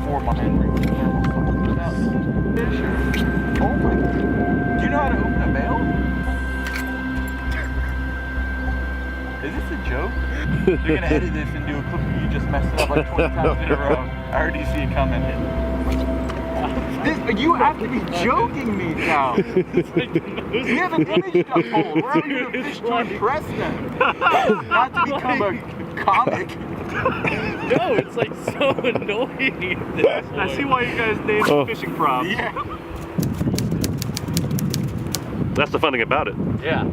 for my Henry. Fisher. Oh my. Do you know how to open a bale? Is this a joke? You're gonna edit this and do a clip where you just messed it up like 20 times in a row. I already see it coming. You have to be joking me now. We have an image to hold. We're out here to fish to impress them. Not to become a comic. No, it's like so annoying. I see why you guys named fishing props. Yeah. That's the fun thing about it. Yeah.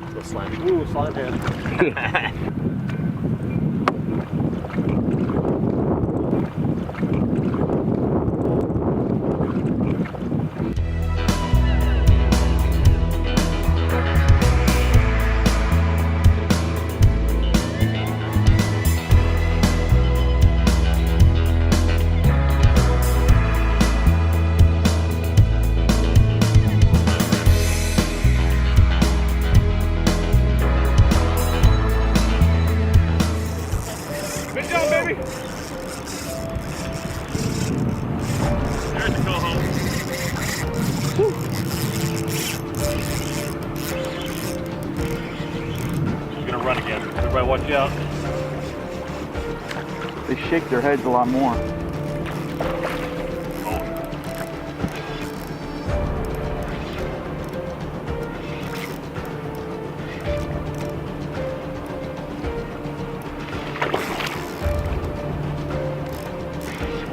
Little slimy. Ooh, slime head. Good job, baby. There's the Coho. He's gonna run again. Everybody watch out. They shake their heads a lot more.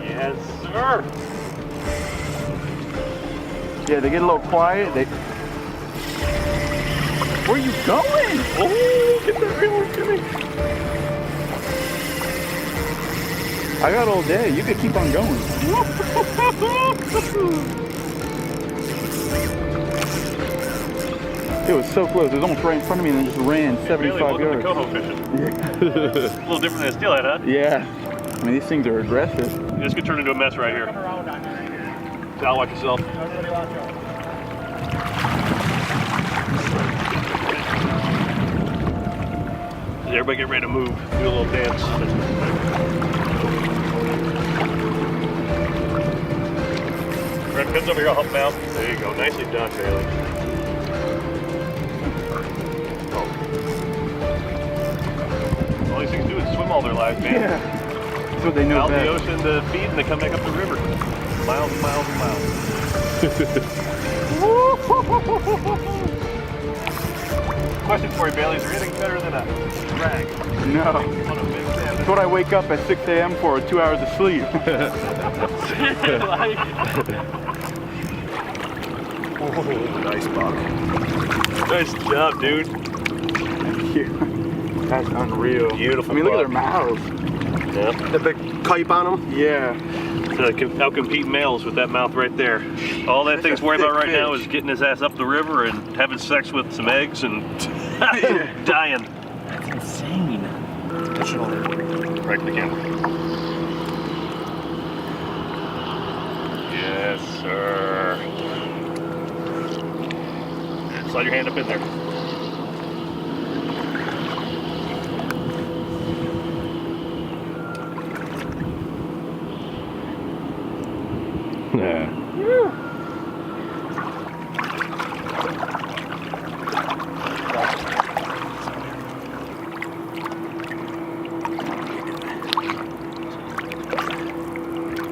Yes, sir. Yeah, they get a little quiet. Where are you going? Oh, get that reel, Jimmy. I got all day. You could keep on going. It was so close. It was almost right in front of me and then just ran 75 yards. Coho fishing. Yeah. A little different than steelhead, huh? Yeah. I mean, these things are aggressive. This could turn into a mess right here. I'll watch yourself. Everybody get ready to move. Do a little dance. Grab pins over here, I'll help him out. There you go. Nicely done, Bailey. Oh. All these things do is swim all their lives, man. Yeah. That's what they know Out in best. the ocean to feed and they come back up the river. Miles and miles and miles. Question for you, Bailey. Is there anything better than a drag? No. On a big salmon? That's what I wake up at 6 a.m. for, 2 hours of sleep. Oh, nice buck. Nice job, dude. Thank you. That's unreal. Beautiful I mean, look at their buck. mouths. Yeah. The big pipe on them? Yeah. So outcompete males with that mouth right there. All that thing's worried about right now is getting his ass up the river and having sex with some eggs and dying. That's insane. Touch it on there. Right to the camera. Yes, sir. And slide your hand up in there. Yeah.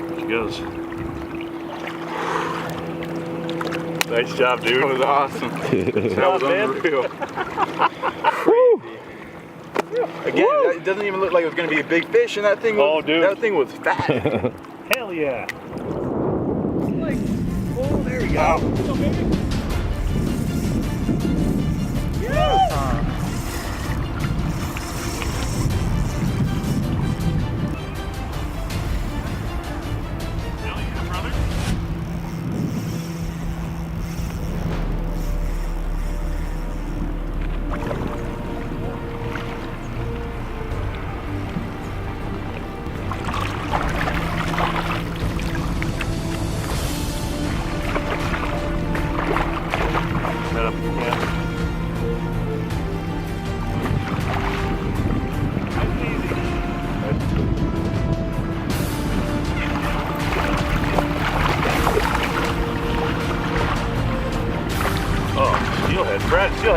There she goes. Nice job, dude. That was awesome. That was man. unreal. Crazy. Again, it doesn't even look like it was going to be a big fish, and that thing was, that thing was fat. Hell yeah. Like, oh, there we go. Wow. What's up, baby? Hell yeah, brother.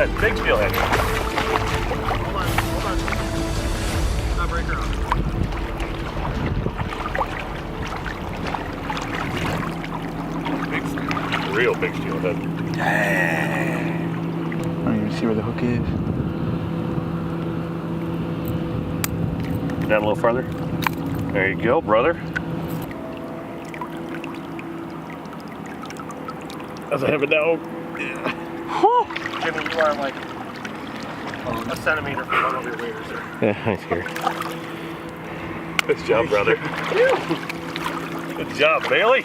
steelhead, big steelhead. Hold on. Stop breaker on. Real big steelhead. I don't even see where the hook is. Down a little farther. There you go, brother. That's a heavy dog. Jimmy, you are like a centimeter from one of your waders there. Yeah, I'm scared. Good job, brother. Good job, Bailey.